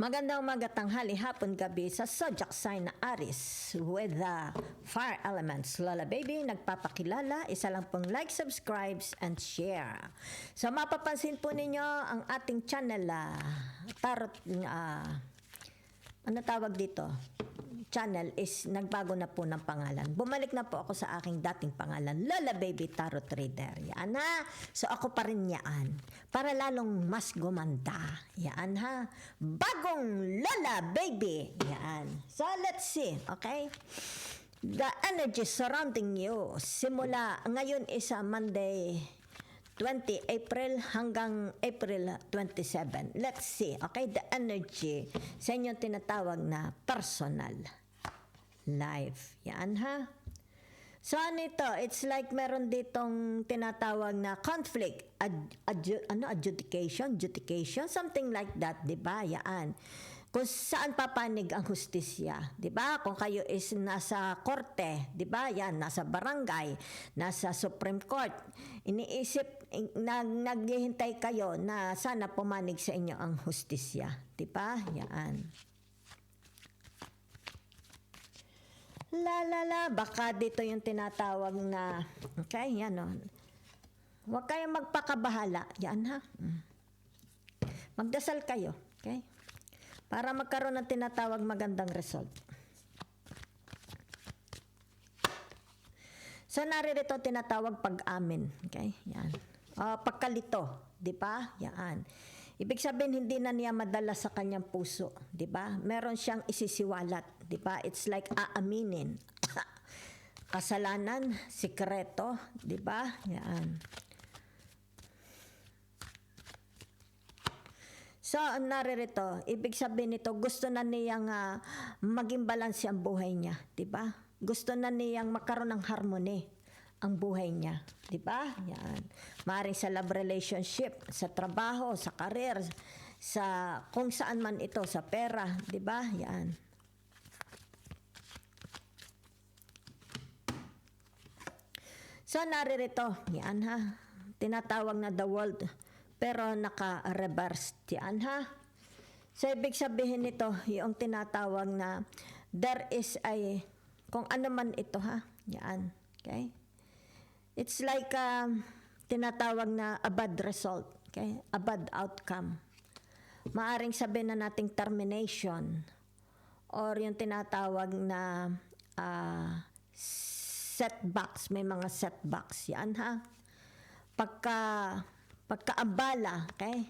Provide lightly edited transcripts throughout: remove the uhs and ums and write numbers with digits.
Magandang umaga, tanghali, hapon, gabi sa zodiac sign na Aries with the fire elements. Lola Baby, nagpapakilala. Isa lang pong like, subscribes, and share. So, mapapansin po ninyo ang ating channel, tarot, ano tawag dito? Channel is nagbago na po ng pangalan. Bumalik na po ako sa aking dating pangalan, Lola Baby Tarot Reader. Yan ha. So ako pa rin yan. Para lalong mas gumanda. Yan ha. Bagong Lola Baby. Yan. So let's see. Okay? The energy surrounding you. Simula ngayon is Monday 20 April hanggang April 27. Let's see. Okay? The energy sa inyong tinatawag na personal life. Yan ha. So ano ito? It's like meron ditong tinatawag na conflict, adjudication, something like that, di ba? Yan. Kung saan papanig ang hustisya, di ba? Kung kayo is nasa korte, di ba? Yan, nasa barangay, nasa Supreme Court, iniisip, naghihintay kayo na sana pumanig sa inyo ang hustisya, di ba? Yan. Baka dito yung tinatawag na, okay, yan o. Huwag kayong magpakabahala. Yan ha. Magdasal kayo, okay? Para magkaroon ng tinatawag magandang result. So, naririto tinatawag pag-amin, okay? Yan. Pagkalito, di ba? Yan. Ibig sabihin, hindi na niya madala sa kanyang puso, di ba? Meron siyang isisiwalat, di ba? It's like aaminin. Kasalanan, sikreto, di ba? Yan. So, naririto, ibig sabihin nito, gusto na niyang maging balanse ang buhay niya, di ba? Gusto na niyang magkaroon ng harmony ang buhay niya, di ba? Yan. Maaaring sa love relationship, sa trabaho, sa career, sa kung saan man ito, sa pera, di ba? Yan. So, naririto, yan ha. Tinatawag na the world, pero naka-reverse, yan ha. So, ibig sabihin nito, yung tinatawag na there is a, kung ano man ito ha, yan, okay? It's like tinatawag na a bad result, okay? A bad outcome. Maaring sabihin na nating termination or yung tinatawag na setbacks, may mga setbacks. Yan ha. Pagkaabala, okay?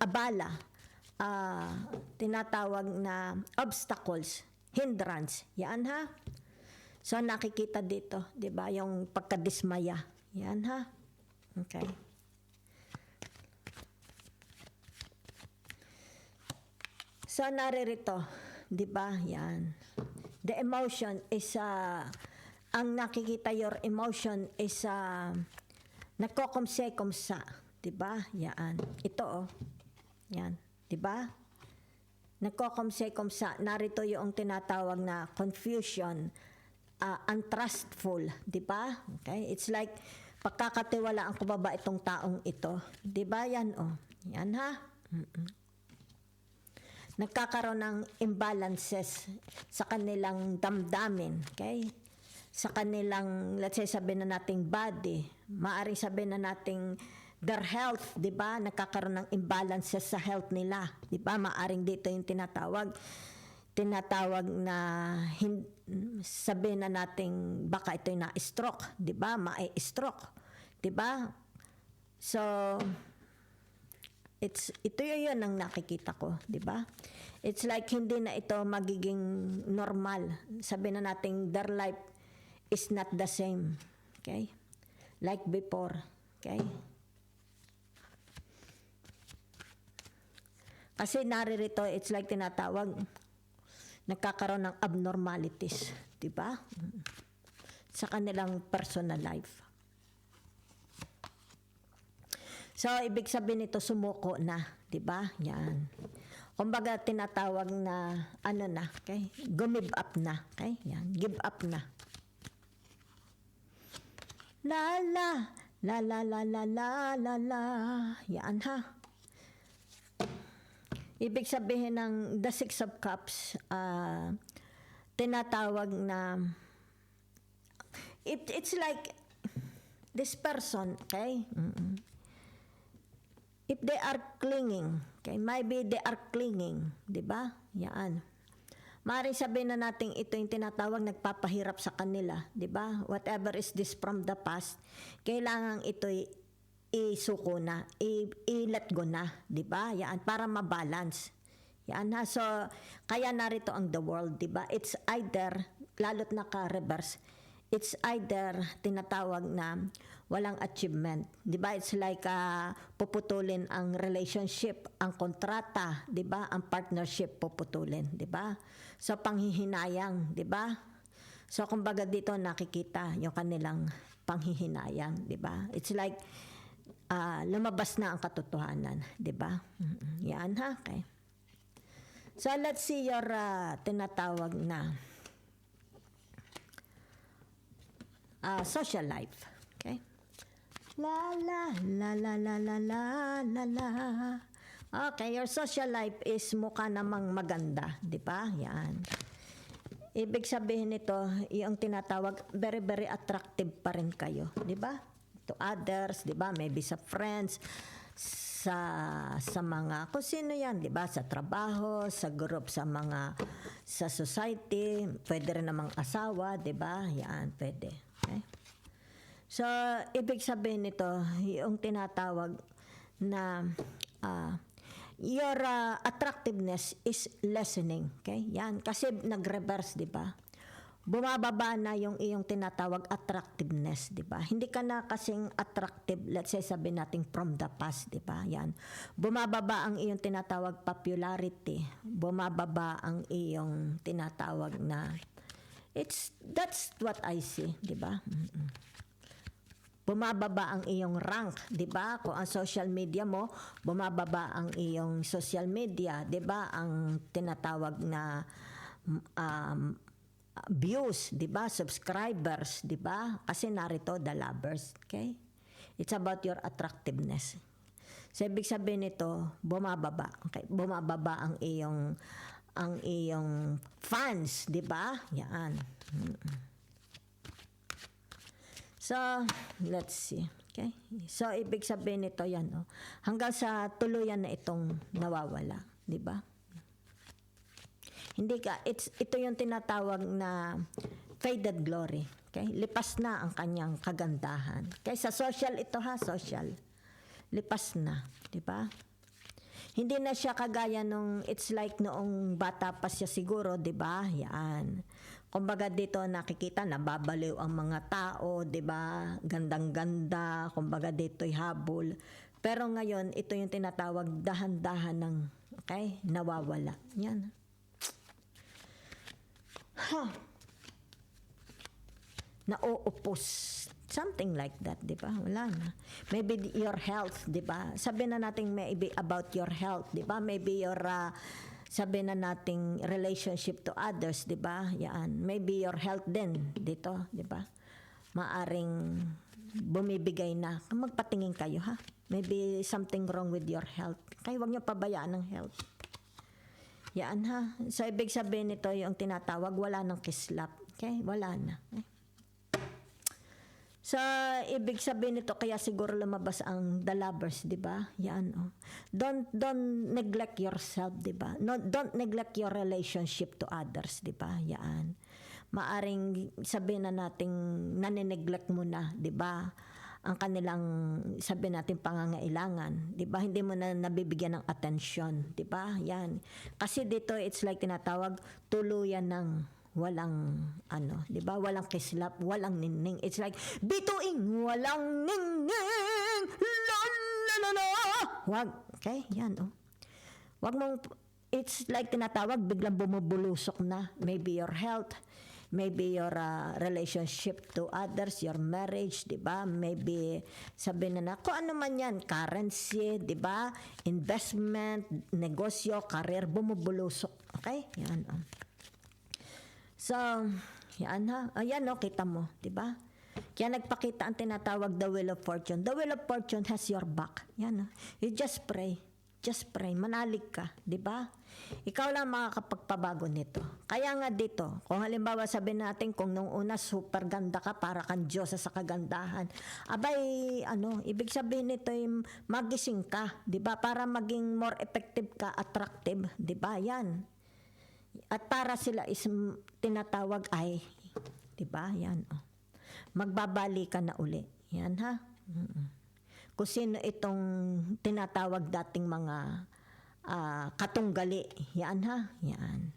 Abala, tinatawag na obstacles, hindrance. Yan ha. So, nakikita dito, di ba, yung pagkadismaya. Yan, ha? Okay. So, naririto, di ba, yan. The emotion is, ang nakikita, your emotion is, nagkokomse-komsa, di ba, yan. Ito, oh, yan, di ba? Nagkokomse-komsa, narito yung tinatawag na confusion, untrustful, di ba? Okay? It's like, pagkakatiwalaan ko ba itong taong ito? Di ba yan? Oh, yan ha? Nagkakaroon ng imbalances sa kanilang damdamin, okay? Sa kanilang, let's say, sabihin na nating body, maaaring sabihin na nating their health, di ba? Nagkakaroon ng imbalances sa health nila, di ba? Maaaring dito yung tinatawag na sabihin na nating baka ito'y na-stroke, 'di ba? Ma-stroke, 'di ba? So ito 'yun ang nakikita ko, 'di ba? It's like hindi na ito magiging normal. Sabihin na nating their life is not the same, okay? Like before, okay? Kasi naririto, it's like tinatawag nagkakaroon ng abnormalities, di ba? Sa kanilang personal life. So, ibig sabihin nito, sumuko na, di ba? Yan. Kumbaga, tinatawag na, ano na, okay? Give up na, okay? Yan, give up na. La la, la la la la la la la. Yan ha. Ibig sabihin ng the Six of Cups, tinatawag na, it's like, this person, okay? If they are clinging, okay, maybe they are clinging, di ba? Yan. Maaaring sabihin na natin ito yung tinatawag nagpapahirap sa kanila, di ba? Whatever is this from the past, kailangan ito isuko na, i-let go na, di ba? Yan, para ma-balance. Yan ha. So, kaya narito ang the world, di ba? It's either, lalo't naka-reverse, it's either tinatawag na walang achievement. Di ba? It's like puputulin ang relationship, ang kontrata, di ba? Ang partnership puputulin, di ba? So, panghihinayang, di ba? So, kumbaga dito nakikita yung kanilang panghihinayang, di ba? It's like lumabas na ang katotohanan, di ba? Yan ha, okay. So, let's see your tinatawag na social life. Okay? La la la la la la la la la. Okay, your social life is mukha namang maganda, di ba? Yan. Ibig sabihin nito, yung tinatawag, very very attractive pa rin kayo, di ba? To others, di ba? Maybe sa friends, sa mga kung sino yan, di ba? Sa trabaho, sa group, sa society, pwede rin namang asawa, di ba? Yan, pwede. Okay? So, ibig sabihin nito, yung tinatawag na your attractiveness is lessening. Okay? Yan, kasi nag-reverse, di ba? Bumababa na yung iyong tinatawag attractiveness, di ba? Hindi ka na kasing attractive, let's say sabi natin from the past, di ba? Yan. Bumababa ang iyong tinatawag popularity. Bumababa ang iyong tinatawag na that's what I see, di ba? Bumababa ang iyong rank, 'di ba? Kung ang social media mo, bumababa ang iyong social media, 'di ba? Ang tinatawag na views, 'di ba? Subscribers, 'di ba? Kasi narito the lovers, okay? It's about your attractiveness. So ibig sabihin nito, bumababa, okay? Bumababa ang iyong fans, 'di ba? Yan. So, let's see. Okay? So, ibig sabihin nito yan, no? Hanggang sa tuluyan na itong nawawala. Di ba? Hindi ka, ito yung tinatawag na faded glory. Okay? Lipas na ang kanyang kagandahan. Okay? Sa social ito ha, social. Lipas na. Di ba? Hindi na siya kagaya nung, it's like noong bata pa siya siguro, di ba? Yan. Kumbaga dito nakikita, nababaliw ang mga tao, di ba? Gandang-ganda, kumbaga dito'y habol. Pero ngayon, ito yung tinatawag dahan-dahan ng, okay, nawawala. Yan. Nauupos. Something like that, di ba? Wala na. Maybe your health, di ba? Sabi na natin maybe about your health, di ba? Maybe your sabi na nating relationship to others, di ba? Yan. Maybe your health din dito, di ba? Maaring bumibigay na. Magpatingin kayo, ha? Maybe something wrong with your health. Kaya huwag niyo pabayaan ng health. Yan, ha? So, ibig sabihin nito yung tinatawag, wala ng kislap. Okay? Wala na. Okay? So, ibig sabihin nito, kaya siguro lumabas ang the lovers, di ba? Yan, oh. Don't neglect yourself, di ba? No, don't neglect your relationship to others, di ba? Yan. Maaring sabihin na nating nanineglect mo na, di ba? Ang kanilang, sabihin natin, pangangailangan, di ba? Hindi mo na nabibigyan ng atensyon, di ba? Yan. Kasi dito, it's like tinatawag, tuluyan ng walang di ba? Walang kislap, walang ningning. It's like bituing, walang ningning. La la la la. Wag, okay? Yan, oh. Wag mong, it's like tinatawag, biglang bumubulusok na. Maybe your health, maybe your relationship to others, your marriage, di ba? Maybe sabihin na kung ano man yan, currency, di ba? Investment, negosyo, career, bumubulusok. Okay? Yan, oh. So, yan ha. Ayan, no, kita mo, di ba? Kaya nagpakita ang tinatawag the wheel of fortune. The wheel of fortune has your back. Yan, no? You just pray. Just pray, manalig ka, di ba? Ikaw lang makakapagpabago nito. Kaya nga dito, kung halimbawa sabihin natin kung nung una super ganda ka, para kang Diyosa sa kagandahan. Abay, ibig sabihin nito yung magising ka, di ba? Para maging more effective ka, attractive, di ba? Yan. At para sila is tinatawag ay, di ba? Yan. Oh. Magbabali ka na uli. Yan ha. Kung sino itong tinatawag dating mga katunggali. Yan ha. Yan.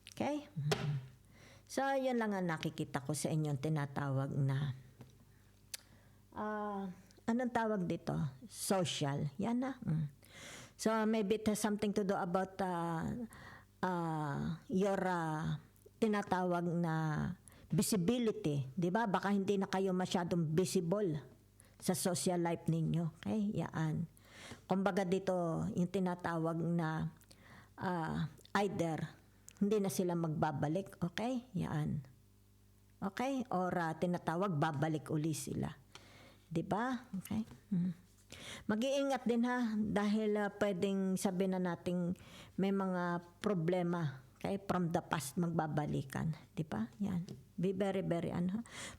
Okay? So, yan lang ang nakikita ko sa inyong tinatawag na anong tawag dito? Social. Yan ha. So, maybe it has something to do about your tinatawag na visibility. Di ba? Baka hindi na kayo masyadong visible sa social life ninyo. Okay? Yan. Kumbaga dito, yung tinatawag na either hindi na sila magbabalik. Okay? Yan. Okay? Or tinatawag, babalik uli sila. Diba? Okay? Mag-iingat din ha, dahil pwedeng sabihin na nating may mga problema. Okay? From the past, magbabalikan. Diba? Yan. Be very, very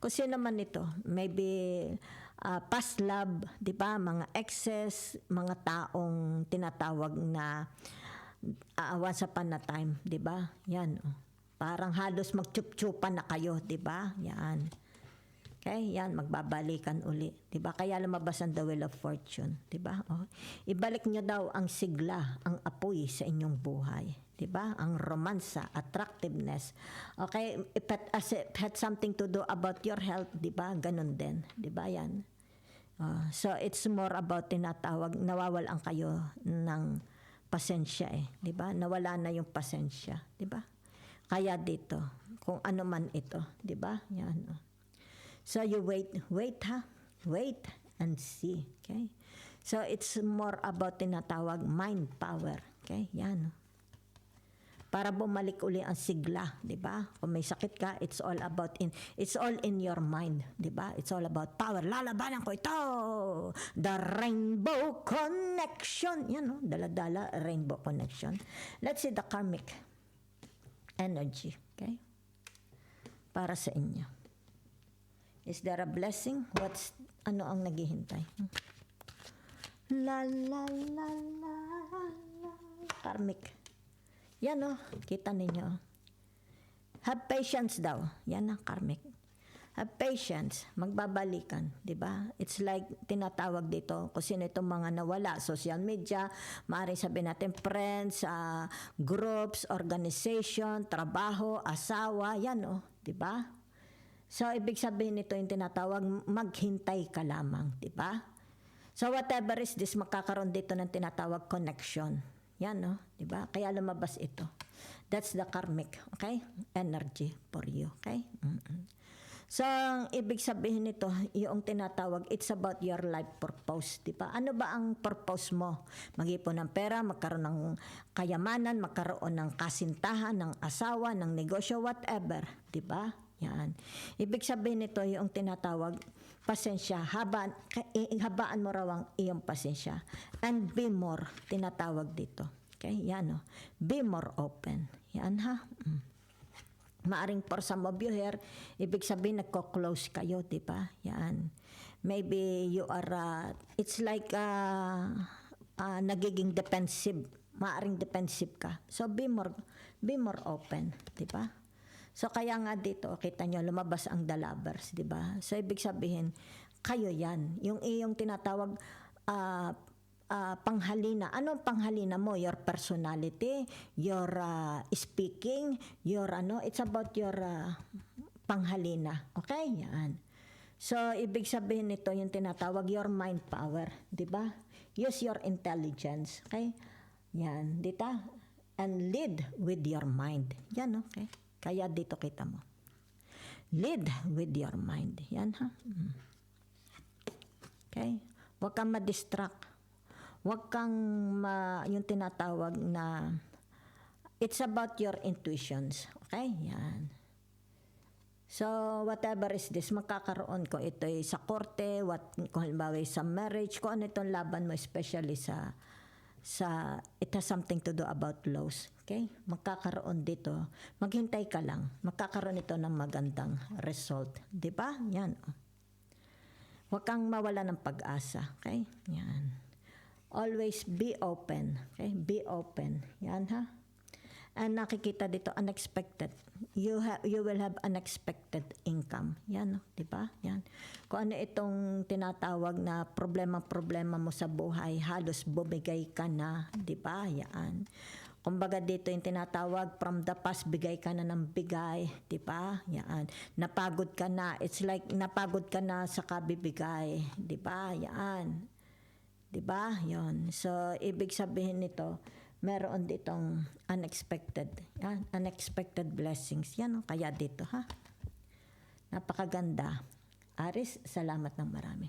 Kung sino naman ito, maybe past love, di ba? Mga exes, mga taong tinatawag na once upon a time, di ba? Yan. Parang halos magtsup-tsupan na kayo, di ba? Yan. Okay? Yan, magbabalikan uli. Di ba? Kaya lumabas ang The Wheel of Fortune. Di ba? Ibalik nyo daw ang sigla, ang apoy sa inyong buhay. Diba? Ang romansa, attractiveness. Okay? If it had something to do about your health, diba? Ganun din. Diba yan? So, it's more about tinatawag, nawawalan kayo ng pasensya eh. Diba? Nawala na yung pasensya. Diba? Kaya dito, kung ano man ito. Diba? Yan. So, you wait ha? Wait and see. Okay? So, it's more about tinatawag mind power. Okay? Yan. Para bumalik uli ang sigla, 'di ba? Kung may sakit ka, it's all in your mind, 'di ba? It's all about power. Lalabanan ko ito. The Rainbow Connection. Yan, no? Dala-dala Rainbow Connection. Let's see the karmic energy, okay? Para sa inyo. Is there a blessing? Ano ang naghihintay? La la la la la. Karmic. Yan o, kita ninyo. Have patience daw. Yan ang karmic. Have patience. Magbabalikan. Diba? It's like, tinatawag dito, kung sino itong mga nawala. Social media, maaaring sabihin natin, friends, groups, organization, trabaho, asawa. Yan o, diba? So, ibig sabihin nito yung tinatawag, maghintay ka lamang. Diba? So, whatever is this, magkakaroon dito ng tinatawag connection. Yan, no? Diba? Kaya lumabas ito. That's the karmic, okay? Energy for you, okay? So, ang ibig sabihin nito, yung tinatawag, it's about your life purpose, diba? Ano ba ang purpose mo? Mag-ipon ng pera, magkaroon ng kayamanan, magkaroon ng kasintahan, ng asawa, ng negosyo, whatever, diba? Yan. Ibig sabihin nito, yung tinatawag, pasensya, habaan mo raw ang iyong pasensya. And be more, tinatawag dito. Okay, yan o. Be more open. Yan ha. Maaring for some of you here, ibig sabihin nagko-close kayo, di ba? Yan. Maybe you are, it's like nagiging defensive. Maaring defensive ka. So be more open, di ba? So kaya nga dito, kita nyo, lumabas ang the lovers, di ba? So ibig sabihin, kayo yan. Yung iyong tinatawag panghalina. Anong panghalina mo? Your personality, your speaking, your it's about your panghalina. Okay? Yan. So ibig sabihin nito, yung tinatawag your mind power, di ba? Use your intelligence. Okay? Yan. Dito. And lead with your mind. Yan, okay? Kaya dito kita mo. Lead with your mind. Yan ha. Okay? Huwag kang ma-distract. Huwag kang yung tinatawag na it's about your intuitions. Okay? Yan. So, whatever is this, magkakaroon ko ito sa korte, kung halimbawa sa marriage, kung ano itong laban mo, especially sa it has something to do about loss. Okay? Magkakaroon dito. Maghintay ka lang. Magkakaroon ito ng magandang result. 'Di ba? Yan. Huwag kang mawala ng pag-asa. Okay? Yan. Always be open. Okay? Be open. Yan ha. And nakikita dito unexpected. You will have unexpected income. Yan, 'di ba? Yan. Kung ano itong tinatawag na problema mo sa buhay, halos bumigay ka na, 'di ba? Yan. Kumbaga dito yung tinatawag from the past, bigay ka na ng bigay, 'di ba? Yan. Napagod ka na. It's like napagod ka na sa kabibigay, 'di ba? Yan. 'Di ba? 'Yon. So ibig sabihin nito, meron ditong unexpected. Yan, unexpected blessings. Yan, kaya dito ha. Napakaganda. Aris, salamat ng marami.